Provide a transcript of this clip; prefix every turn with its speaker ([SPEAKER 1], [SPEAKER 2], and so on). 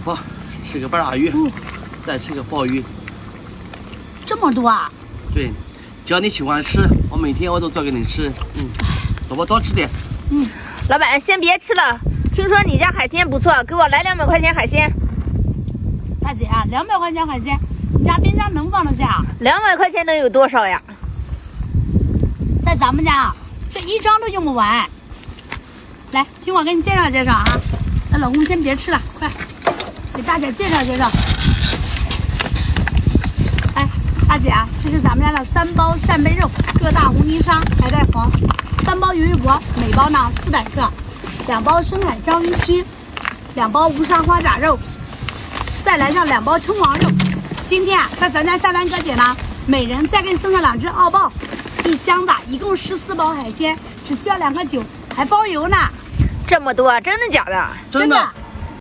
[SPEAKER 1] 走吧，吃个半拉鱼，再吃个鲍鱼。
[SPEAKER 2] 这么多啊？
[SPEAKER 1] 对，只要你喜欢吃，我每天我都做给你吃。走吧，多吃点。
[SPEAKER 3] 老板先别吃了，听说你家海鲜不错，给我来200块钱海鲜。
[SPEAKER 2] 大姐，200块钱海鲜，你家冰箱能放得下
[SPEAKER 3] ？200块钱能有多少呀？
[SPEAKER 2] 在咱们家，这1张都用不完。来，听我给你介绍介绍啊。那老公先别吃了，快给大姐介绍介绍。哎，大姐啊，这是咱们家的3包扇贝肉，各大红泥沙，海带黄；3包鱼脖，每包呢400克；2包深海章鱼须；2包无沙花甲肉，再来上2包葱黄肉。今天啊，在咱家下单哥姐呢，每人再给你送上2只澳鲍，1箱的，一共14包海鲜，只需要2个9，还包邮呢。
[SPEAKER 3] 这么多，真的假的？
[SPEAKER 1] 真的。